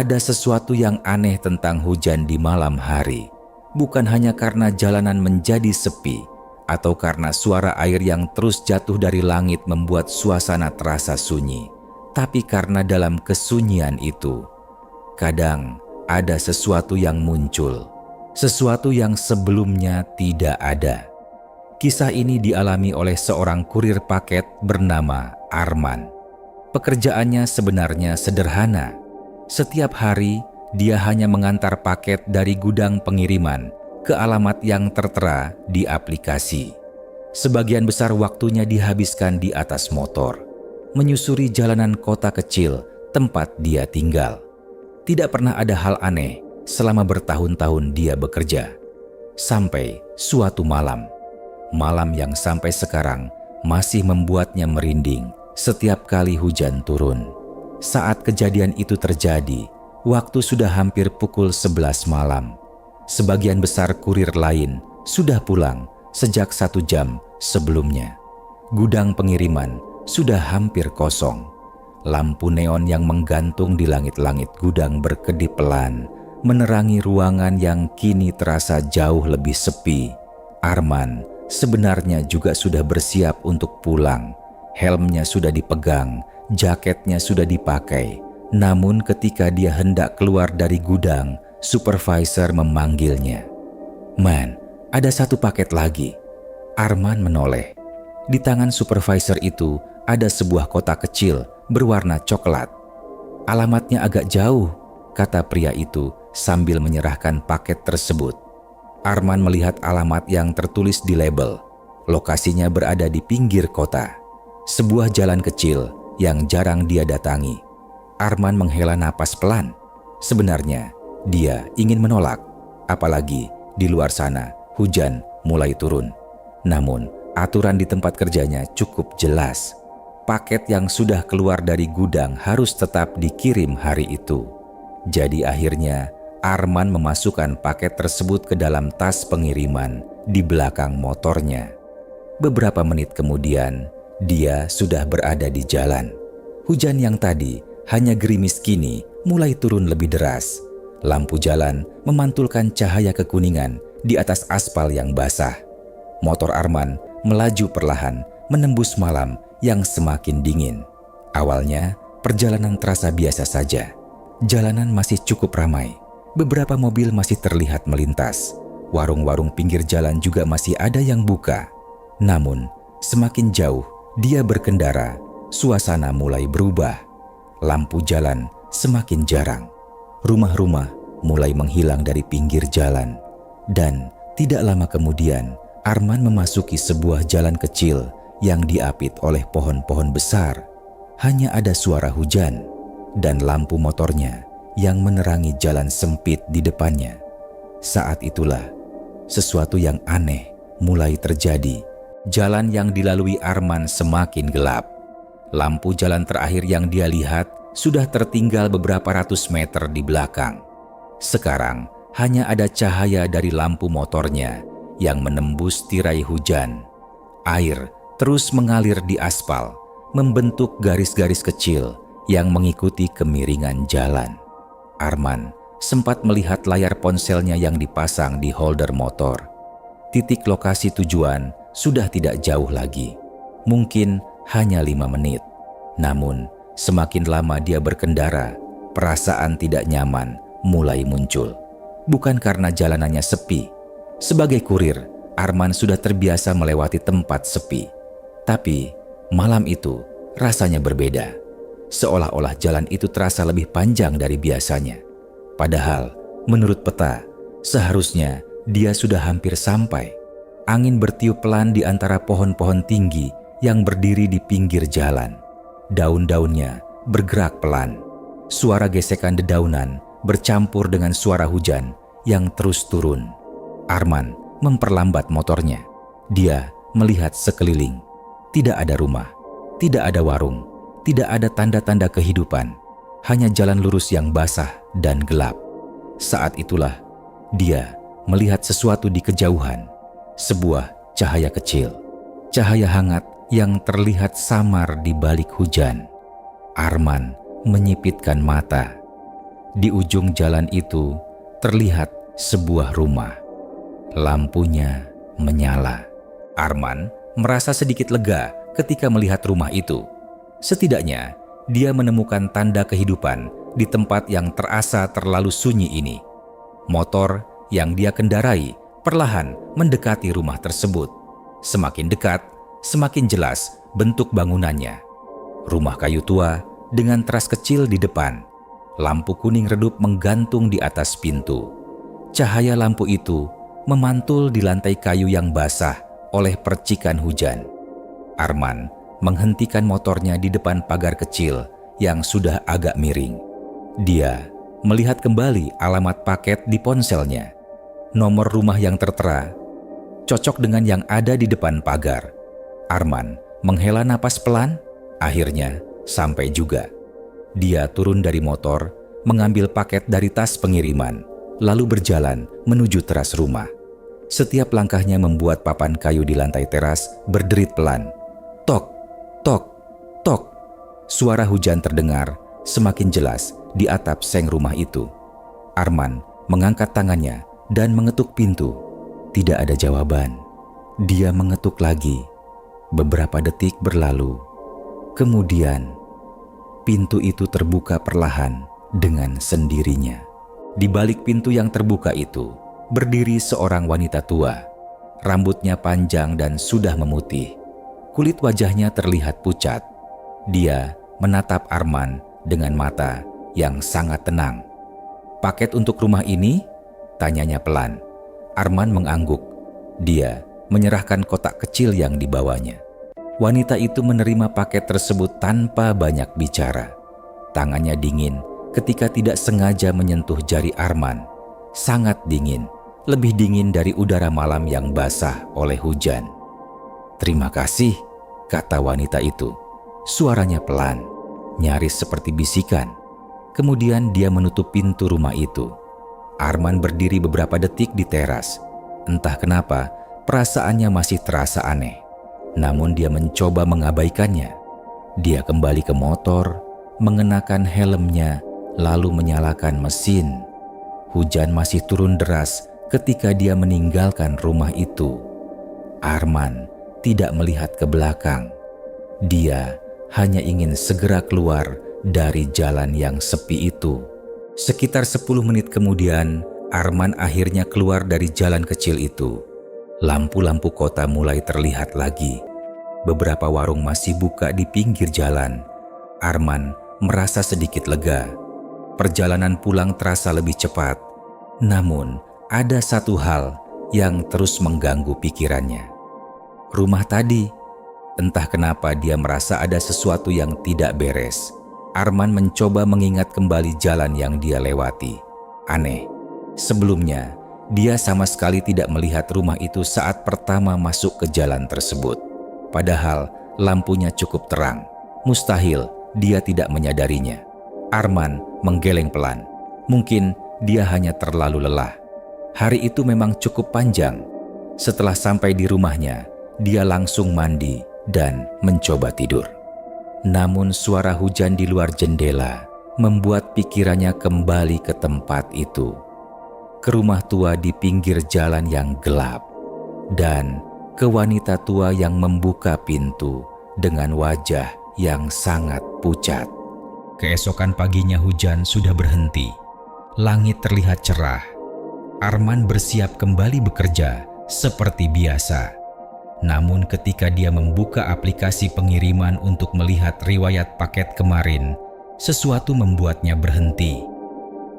ada sesuatu yang aneh tentang hujan di malam hari. Bukan hanya karena jalanan menjadi sepi, atau karena suara air yang terus jatuh dari langit membuat suasana terasa sunyi, tapi karena dalam kesunyian itu, kadang ada sesuatu yang muncul, sesuatu yang sebelumnya tidak ada. Kisah ini dialami oleh seorang kurir paket bernama Arman. Pekerjaannya sebenarnya sederhana. Setiap hari, dia hanya mengantar paket dari gudang pengiriman ke alamat yang tertera di aplikasi. Sebagian besar waktunya dihabiskan di atas motor, menyusuri jalanan kota kecil tempat dia tinggal. Tidak pernah ada hal aneh selama bertahun-tahun dia bekerja. Sampai suatu malam yang sampai sekarang masih membuatnya merinding setiap kali hujan turun. Saat kejadian itu terjadi, waktu sudah hampir pukul 11 malam. Sebagian besar kurir lain sudah pulang sejak 1 jam sebelumnya. Gudang pengiriman sudah hampir kosong. Lampu neon yang menggantung di langit-langit gudang berkedip pelan, menerangi ruangan yang kini terasa jauh lebih sepi. Arman sebenarnya juga sudah bersiap untuk pulang. Helmnya sudah dipegang, jaketnya sudah dipakai. Namun ketika dia hendak keluar dari gudang, supervisor memanggilnya. "Man, ada satu paket lagi." Arman menoleh. Di tangan supervisor itu ada sebuah kotak kecil berwarna coklat. "Alamatnya agak jauh," kata pria itu sambil menyerahkan paket tersebut. Arman melihat alamat yang tertulis di label. Lokasinya berada di pinggir kota, sebuah jalan kecil yang jarang dia datangi. Arman menghela napas pelan. Sebenarnya dia ingin menolak, apalagi di luar sana hujan mulai turun. Namun aturan di tempat kerjanya cukup jelas. Paket yang sudah keluar dari gudang harus tetap dikirim hari itu. Jadi akhirnya Arman memasukkan paket tersebut ke dalam tas pengiriman di belakang motornya. Beberapa menit kemudian, dia sudah berada di jalan. Hujan yang tadi hanya gerimis kini mulai turun lebih deras. Lampu jalan memantulkan cahaya kekuningan di atas aspal yang basah. Motor Arman melaju perlahan menembus malam yang semakin dingin. Awalnya, perjalanan terasa biasa saja. Jalanan masih cukup ramai. Beberapa mobil masih terlihat melintas. Warung-warung pinggir jalan juga masih ada yang buka. Namun, semakin jauh dia berkendara, suasana mulai berubah. Lampu jalan semakin jarang. Rumah-rumah mulai menghilang dari pinggir jalan. Dan tidak lama kemudian, Arman memasuki sebuah jalan kecil yang diapit oleh pohon-pohon besar. Hanya ada suara hujan dan lampu motornya yang menerangi jalan sempit di depannya. Saat itulah sesuatu yang aneh mulai terjadi. Jalan yang dilalui Arman semakin gelap. Lampu jalan terakhir yang dia lihat sudah tertinggal beberapa ratus meter di belakang. Sekarang hanya ada cahaya dari lampu motornya yang menembus tirai hujan. Air terus mengalir di aspal, membentuk garis-garis kecil yang mengikuti kemiringan jalan. Arman sempat melihat layar ponselnya yang dipasang di holder motor. Titik lokasi tujuan sudah tidak jauh lagi, mungkin hanya 5 menit. Namun, semakin lama dia berkendara, perasaan tidak nyaman mulai muncul. Bukan karena jalanannya sepi. Sebagai kurir, Arman sudah terbiasa melewati tempat sepi. Tapi, malam itu rasanya berbeda. Seolah-olah jalan itu terasa lebih panjang dari biasanya. Padahal, menurut peta, seharusnya dia sudah hampir sampai. Angin bertiup pelan di antara pohon-pohon tinggi yang berdiri di pinggir jalan. Daun-daunnya bergerak pelan. Suara gesekan dedaunan bercampur dengan suara hujan yang terus turun. Arman memperlambat motornya. Dia melihat sekeliling. Tidak ada rumah, tidak ada warung, tidak ada tanda-tanda kehidupan, hanya jalan lurus yang basah dan gelap. Saat itulah dia melihat sesuatu di kejauhan, sebuah cahaya kecil, cahaya hangat yang terlihat samar di balik hujan. Arman menyipitkan mata. Di ujung jalan itu terlihat sebuah rumah. Lampunya menyala. Arman merasa sedikit lega ketika melihat rumah itu. Setidaknya dia menemukan tanda kehidupan di tempat yang terasa terlalu sunyi ini. Motor yang dia kendarai perlahan mendekati rumah tersebut. Semakin dekat, semakin jelas bentuk bangunannya. Rumah kayu tua dengan teras kecil di depan. Lampu kuning redup menggantung di atas pintu. Cahaya lampu itu memantul di lantai kayu yang basah oleh percikan hujan. Arman menghentikan motornya di depan pagar kecil yang sudah agak miring. Dia melihat kembali alamat paket di ponselnya. Nomor rumah yang tertera cocok dengan yang ada di depan pagar. Arman menghela napas pelan, akhirnya sampai juga. Dia turun dari motor, mengambil paket dari tas pengiriman, lalu berjalan menuju teras rumah. Setiap langkahnya membuat papan kayu di lantai teras berderit pelan. Tok, tok, tok. Suara hujan terdengar semakin jelas di atap seng rumah itu. Arman mengangkat tangannya dan mengetuk pintu. Tidak ada jawaban. Dia mengetuk lagi. Beberapa detik berlalu. Kemudian pintu itu terbuka perlahan dengan sendirinya. Di balik pintu yang terbuka itu berdiri seorang wanita tua. Rambutnya panjang dan sudah memutih. Kulit wajahnya terlihat pucat. Dia menatap Arman dengan mata yang sangat tenang. "Paket untuk rumah ini?" tanyanya pelan. Arman mengangguk. Dia menyerahkan kotak kecil yang dibawanya. Wanita itu menerima paket tersebut tanpa banyak bicara. Tangannya dingin ketika tidak sengaja menyentuh jari Arman. Sangat dingin, lebih dingin dari udara malam yang basah oleh hujan. "Terima kasih," kata wanita itu. Suaranya pelan, nyaris seperti bisikan. Kemudian dia menutup pintu rumah itu. Arman berdiri beberapa detik di teras. Entah kenapa, perasaannya masih terasa aneh. Namun dia mencoba mengabaikannya. Dia kembali ke motor, mengenakan helmnya, lalu menyalakan mesin. Hujan masih turun deras ketika dia meninggalkan rumah itu. Arman tidak melihat ke belakang. Dia hanya ingin segera keluar dari jalan yang sepi itu. Sekitar 10 menit kemudian, Arman akhirnya keluar dari jalan kecil itu. Lampu-lampu kota mulai terlihat lagi. Beberapa warung masih buka di pinggir jalan. Arman merasa sedikit lega. Perjalanan pulang terasa lebih cepat. Namun, ada satu hal yang terus mengganggu pikirannya. Rumah tadi. Entah kenapa dia merasa ada sesuatu yang tidak beres. Arman mencoba mengingat kembali jalan yang dia lewati. Aneh. Sebelumnya, dia sama sekali tidak melihat rumah itu saat pertama masuk ke jalan tersebut. Padahal lampunya cukup terang. Mustahil dia tidak menyadarinya. Arman menggeleng pelan. Mungkin dia hanya terlalu lelah. Hari itu memang cukup panjang. Setelah sampai di rumahnya, dia langsung mandi dan mencoba tidur. Namun suara hujan di luar jendela membuat pikirannya kembali ke tempat itu. Ke rumah tua di pinggir jalan yang gelap, dan ke wanita tua yang membuka pintu dengan wajah yang sangat pucat. Keesokan paginya hujan sudah berhenti. Langit terlihat cerah. Arman bersiap kembali bekerja seperti biasa. Namun ketika dia membuka aplikasi pengiriman untuk melihat riwayat paket kemarin, sesuatu membuatnya berhenti.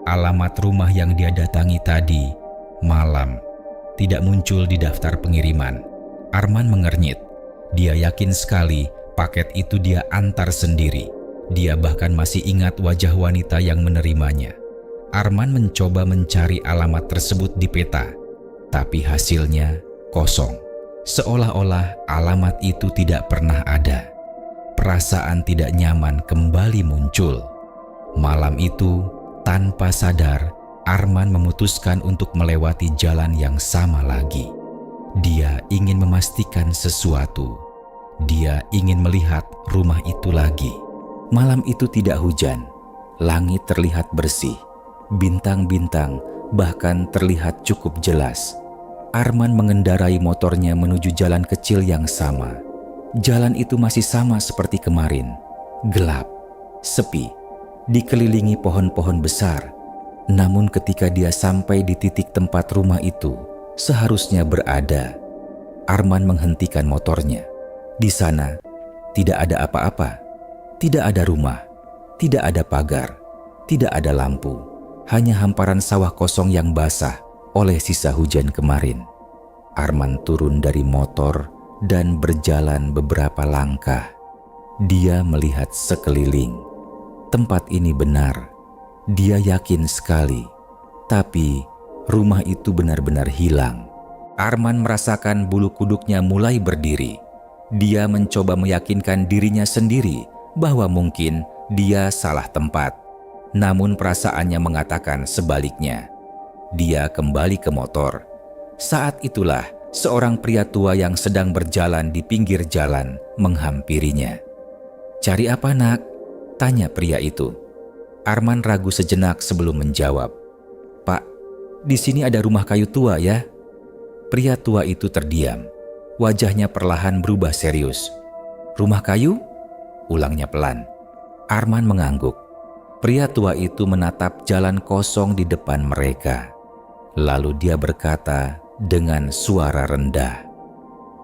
Alamat rumah yang dia datangi tadi, malam, tidak muncul di daftar pengiriman. Arman mengernyit. Dia yakin sekali paket itu dia antar sendiri. Dia bahkan masih ingat wajah wanita yang menerimanya. Arman mencoba mencari alamat tersebut di peta, tapi hasilnya kosong. Seolah-olah alamat itu tidak pernah ada. Perasaan tidak nyaman kembali muncul. Malam itu, tanpa sadar, Arman memutuskan untuk melewati jalan yang sama lagi. Dia ingin memastikan sesuatu. Dia ingin melihat rumah itu lagi. Malam itu tidak hujan. Langit terlihat bersih. Bintang-bintang bahkan terlihat cukup jelas. Arman mengendarai motornya menuju jalan kecil yang sama. Jalan itu masih sama seperti kemarin. Gelap, sepi, dikelilingi pohon-pohon besar. Namun ketika dia sampai di titik tempat rumah itu seharusnya berada, Arman menghentikan motornya. Di sana tidak ada apa-apa. Tidak ada rumah, tidak ada pagar, tidak ada lampu. Hanya hamparan sawah kosong yang basah oleh sisa hujan kemarin. Arman turun dari motor dan berjalan beberapa langkah. Dia melihat sekeliling. Tempat ini benar. Dia yakin sekali. Tapi rumah itu benar-benar hilang. Arman merasakan bulu kuduknya mulai berdiri. Dia mencoba meyakinkan dirinya sendiri bahwa mungkin dia salah tempat. Namun perasaannya mengatakan sebaliknya. Dia kembali ke motor. Saat itulah seorang pria tua yang sedang berjalan di pinggir jalan menghampirinya. "Cari apa, nak?" tanya pria itu. Arman ragu sejenak sebelum menjawab. "Pak, di sini ada rumah kayu tua ya." Pria tua itu terdiam. Wajahnya perlahan berubah serius. "Rumah kayu?" ulangnya pelan. Arman mengangguk. Pria tua itu menatap jalan kosong di depan mereka. Lalu dia berkata dengan suara rendah,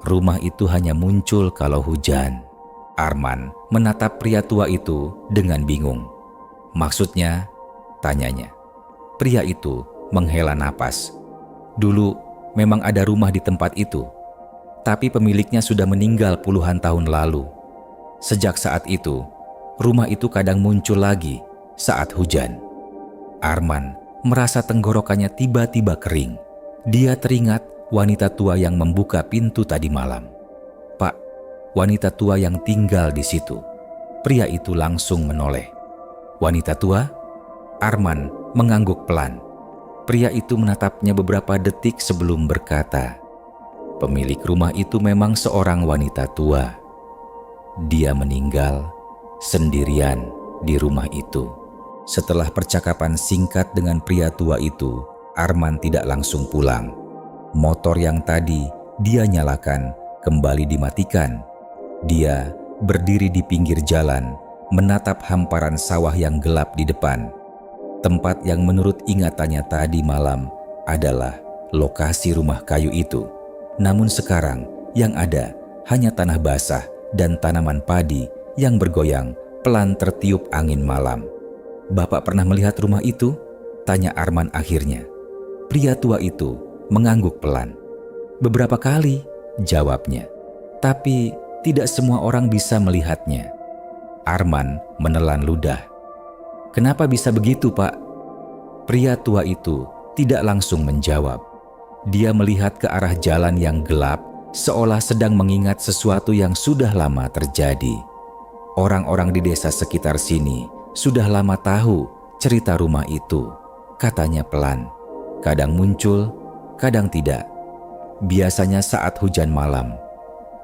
"Rumah itu hanya muncul kalau hujan." Arman menatap pria tua itu dengan bingung. "Maksudnya?" tanyanya. Pria itu menghela napas. "Dulu memang ada rumah di tempat itu, tapi pemiliknya sudah meninggal puluhan tahun lalu. Sejak saat itu, rumah itu kadang muncul lagi saat hujan." Arman merasa tenggorokannya tiba-tiba kering. Dia teringat wanita tua yang membuka pintu tadi malam. "Pak, wanita tua yang tinggal di situ." Pria itu langsung menoleh. "Wanita tua?" Arman mengangguk pelan. Pria itu menatapnya beberapa detik sebelum berkata, "Pemilik rumah itu memang seorang wanita tua. Dia meninggal sendirian di rumah itu." Setelah percakapan singkat dengan pria tua itu, Arman tidak langsung pulang. Motor yang tadi dia nyalakan kembali dimatikan. Dia berdiri di pinggir jalan, menatap hamparan sawah yang gelap di depan. Tempat yang menurut ingatannya tadi malam adalah lokasi rumah kayu itu. Namun sekarang yang ada hanya tanah basah dan tanaman padi yang bergoyang pelan tertiup angin malam. "Bapak pernah melihat rumah itu?" tanya Arman akhirnya. Pria tua itu mengangguk pelan. "Beberapa kali," jawabnya. "Tapi tidak semua orang bisa melihatnya." Arman menelan ludah. "Kenapa bisa begitu, Pak?" Pria tua itu tidak langsung menjawab. Dia melihat ke arah jalan yang gelap, seolah sedang mengingat sesuatu yang sudah lama terjadi. "Orang-orang di desa sekitar sini sudah lama tahu cerita rumah itu," katanya pelan. "Kadang muncul, kadang tidak. Biasanya saat hujan malam."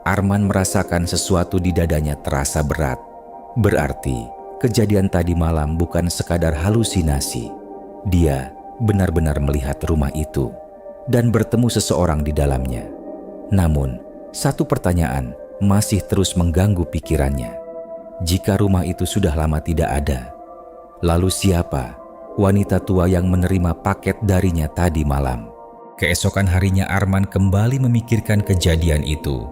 Arman merasakan sesuatu di dadanya terasa berat. Berarti kejadian tadi malam bukan sekadar halusinasi. Dia benar-benar melihat rumah itu dan bertemu seseorang di dalamnya. Namun, satu pertanyaan masih terus mengganggu pikirannya. Jika rumah itu sudah lama tidak ada, lalu siapa wanita tua yang menerima paket darinya tadi malam? Keesokan harinya Arman kembali memikirkan kejadian itu.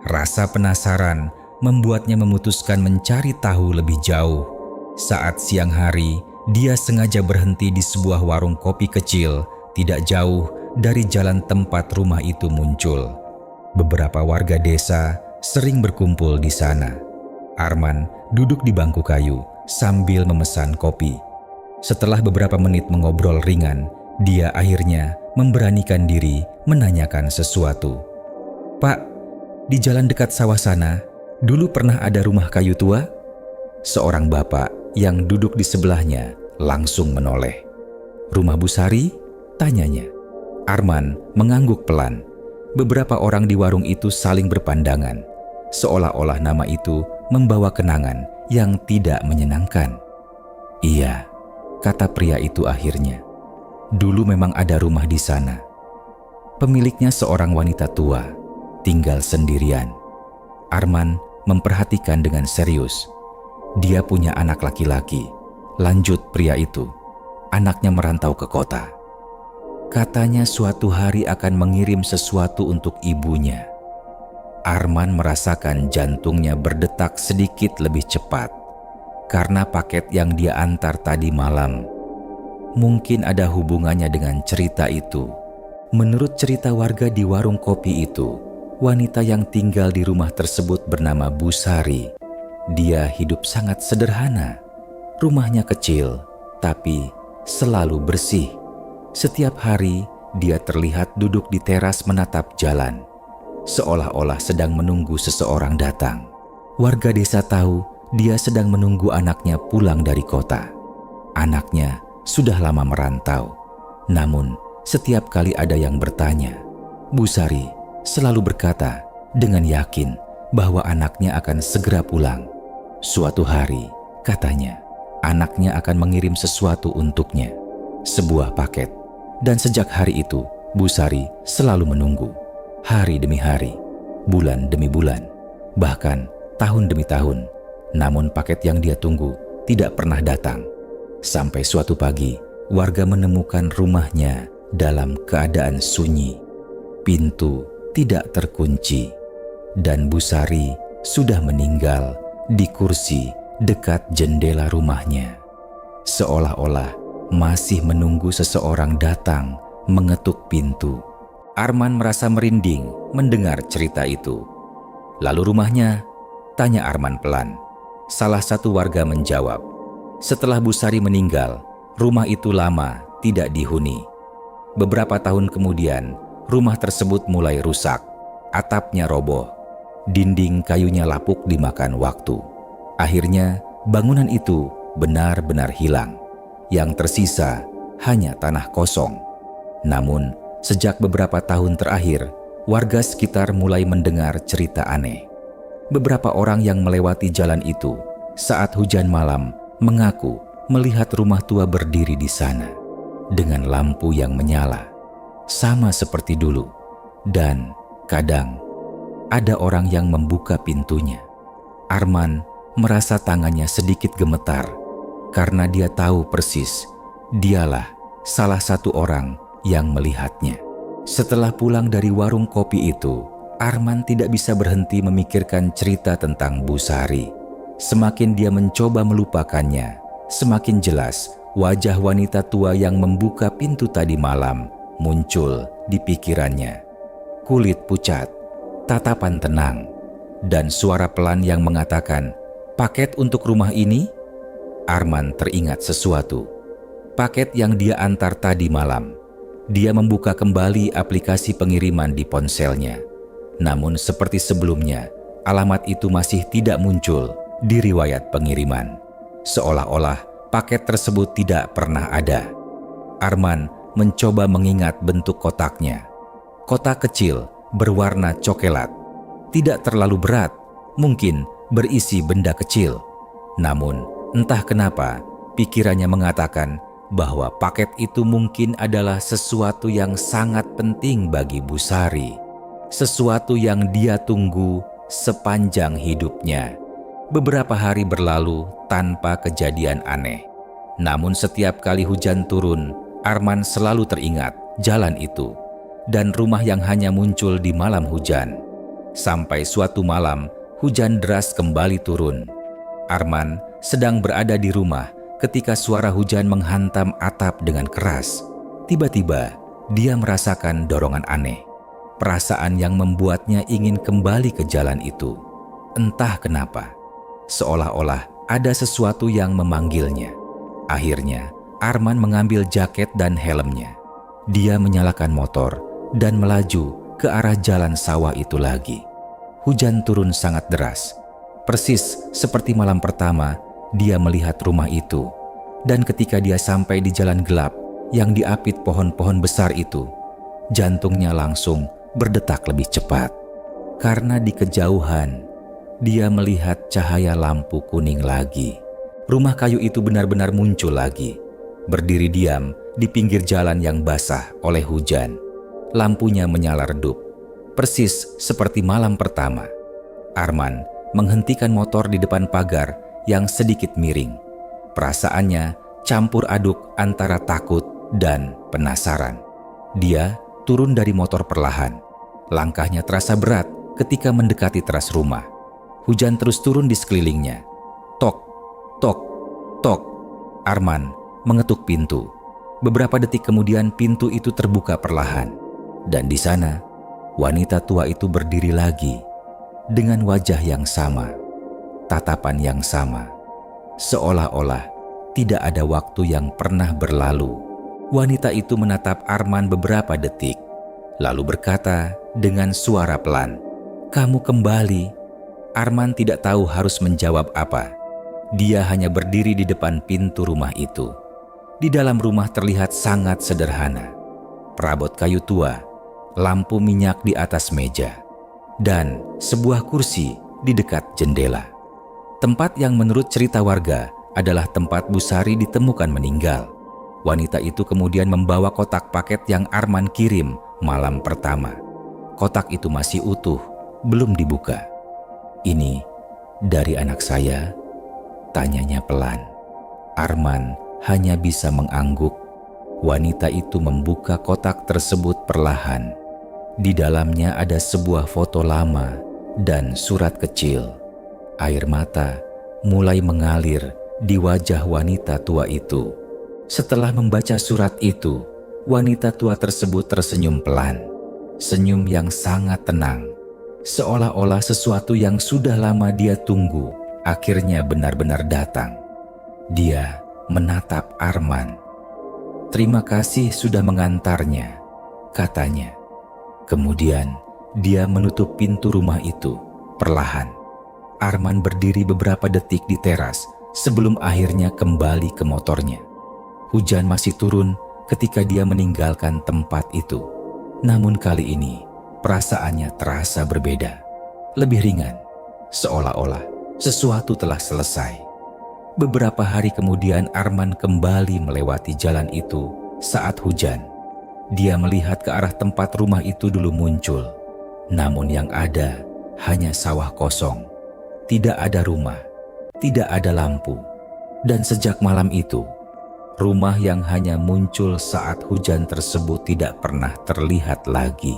Rasa penasaran membuatnya memutuskan mencari tahu lebih jauh. Saat siang hari, dia sengaja berhenti di sebuah warung kopi kecil tidak jauh dari jalan tempat rumah itu muncul. Beberapa warga desa sering berkumpul di sana. Arman duduk di bangku kayu sambil memesan kopi. Setelah beberapa menit mengobrol ringan, dia akhirnya memberanikan diri menanyakan sesuatu. "Pak, di jalan dekat sawah sana, dulu pernah ada rumah kayu tua?" Seorang bapak yang duduk di sebelahnya langsung menoleh. "Rumah Bu Sari?" tanyanya. Arman mengangguk pelan. Beberapa orang di warung itu saling berpandangan, seolah-olah nama itu membawa kenangan yang tidak menyenangkan. "Iya, kata pria itu akhirnya. Dulu memang ada rumah di sana. Pemiliknya seorang wanita tua, tinggal sendirian. Arman memperhatikan dengan serius. Dia punya anak laki-laki. Lanjut pria itu, anaknya merantau ke kota. Katanya suatu hari akan mengirim sesuatu untuk ibunya. Arman merasakan jantungnya berdetak sedikit lebih cepat karena paket yang dia antar tadi malam. Mungkin ada hubungannya dengan cerita itu. Menurut cerita warga di warung kopi itu, wanita yang tinggal di rumah tersebut bernama Bu Sari. Dia hidup sangat sederhana. Rumahnya kecil, tapi selalu bersih. Setiap hari, dia terlihat duduk di teras menatap jalan, seolah-olah sedang menunggu seseorang datang. Warga desa tahu dia sedang menunggu anaknya pulang dari kota. Anaknya sudah lama merantau, namun setiap kali ada yang bertanya, Bu Sari selalu berkata dengan yakin bahwa anaknya akan segera pulang. Suatu hari, katanya, anaknya akan mengirim sesuatu untuknya, sebuah paket. Dan sejak hari itu, Bu Sari selalu menunggu, hari demi hari, bulan demi bulan, bahkan tahun demi tahun. Namun paket yang dia tunggu tidak pernah datang. Sampai suatu pagi, warga menemukan rumahnya dalam keadaan sunyi. Pintu tidak terkunci, dan Bu Sari sudah meninggal di kursi dekat jendela rumahnya, seolah-olah masih menunggu seseorang datang mengetuk pintu. Arman merasa merinding mendengar cerita itu. Lalu rumahnya? Tanya Arman pelan. Salah satu warga menjawab, setelah Bu Sari meninggal, rumah itu lama tidak dihuni. Beberapa tahun kemudian, rumah tersebut mulai rusak, atapnya roboh, dinding kayunya lapuk dimakan waktu. Akhirnya, bangunan itu benar-benar hilang. Yang tersisa hanya tanah kosong. Namun, sejak beberapa tahun terakhir, warga sekitar mulai mendengar cerita aneh. Beberapa orang yang melewati jalan itu saat hujan malam mengaku melihat rumah tua berdiri di sana dengan lampu yang menyala, sama seperti dulu. Dan kadang ada orang yang membuka pintunya. Arman merasa tangannya sedikit gemetar karena dia tahu persis dialah salah satu orang yang melihatnya. Setelah pulang dari warung kopi itu, Arman tidak bisa berhenti memikirkan cerita tentang Bu Sari. Semakin dia mencoba melupakannya, semakin jelas wajah wanita tua yang membuka pintu tadi malam muncul di pikirannya. Kulit pucat, tatapan tenang, dan suara pelan yang mengatakan, "Paket untuk rumah ini?" Arman teringat sesuatu. Paket yang dia antar tadi malam. Dia membuka kembali aplikasi pengiriman di ponselnya. Namun seperti sebelumnya, alamat itu masih tidak muncul di riwayat pengiriman. Seolah-olah paket tersebut tidak pernah ada. Arman mencoba mengingat bentuk kotaknya. Kotak kecil berwarna coklat. Tidak terlalu berat, mungkin berisi benda kecil. Namun, entah kenapa, pikirannya mengatakan bahwa paket itu mungkin adalah sesuatu yang sangat penting bagi Bu Sari. Sesuatu yang dia tunggu sepanjang hidupnya. Beberapa hari berlalu tanpa kejadian aneh. Namun setiap kali hujan turun, Arman selalu teringat jalan itu dan rumah yang hanya muncul di malam hujan. Sampai suatu malam, hujan deras kembali turun. Arman sedang berada di rumah ketika suara hujan menghantam atap dengan keras. Tiba-tiba, dia merasakan dorongan aneh. Perasaan yang membuatnya ingin kembali ke jalan itu. Entah kenapa, seolah-olah ada sesuatu yang memanggilnya. Akhirnya, Arman mengambil jaket dan helmnya. Dia menyalakan motor dan melaju ke arah jalan sawah itu lagi. Hujan turun sangat deras. Persis seperti malam pertama, dia melihat rumah itu. Dan ketika dia sampai di jalan gelap yang diapit pohon-pohon besar itu, jantungnya langsung berdetak lebih cepat. Karena di kejauhan, dia melihat cahaya lampu kuning lagi. Rumah kayu itu benar-benar muncul lagi. berdiri diam di pinggir jalan yang basah oleh hujan. Lampunya menyala redup, persis seperti malam pertama. Arman menghentikan motor di depan pagar yang sedikit miring. Perasaannya campur aduk antara takut dan penasaran. Dia turun dari motor perlahan. Langkahnya terasa berat ketika mendekati teras rumah. Hujan terus turun di sekelilingnya. Tok, tok, tok. Arman mengetuk pintu. Beberapa detik kemudian pintu itu terbuka perlahan. Dan di sana, wanita tua itu berdiri lagi dengan wajah yang sama, tatapan yang sama. Seolah-olah tidak ada waktu yang pernah berlalu. Wanita itu menatap Arman beberapa detik, lalu berkata dengan suara pelan, "Kamu kembali." Arman tidak tahu harus menjawab apa. Dia hanya berdiri di depan pintu rumah itu. Di dalam rumah terlihat sangat sederhana. Perabot kayu tua, lampu minyak di atas meja, dan sebuah kursi di dekat jendela. Tempat yang menurut cerita warga adalah tempat Bu Sari ditemukan meninggal. Wanita itu kemudian membawa kotak paket yang Arman kirim malam pertama. Kotak itu masih utuh, belum dibuka. "Ini dari anak saya?" tanyanya pelan. Arman hanya bisa mengangguk. Wanita itu membuka kotak tersebut perlahan. Di dalamnya ada sebuah foto lama dan surat kecil. Air mata mulai mengalir di wajah wanita tua itu. Setelah membaca surat itu, wanita tua tersebut tersenyum pelan. Senyum yang sangat tenang, seolah-olah sesuatu yang sudah lama dia tunggu akhirnya benar-benar datang. Dia menatap Arman. "Terima kasih sudah mengantarnya," katanya. Kemudian dia menutup pintu rumah itu perlahan. Arman berdiri beberapa detik di teras sebelum akhirnya kembali ke motornya. Hujan masih turun ketika dia meninggalkan tempat itu. Namun kali ini perasaannya terasa berbeda, lebih ringan, seolah-olah sesuatu telah selesai. Beberapa hari kemudian Arman kembali melewati jalan itu saat hujan. Dia melihat ke arah tempat rumah itu dulu muncul. Namun yang ada hanya sawah kosong. Tidak ada rumah, tidak ada lampu. Dan sejak malam itu, rumah yang hanya muncul saat hujan tersebut tidak pernah terlihat lagi.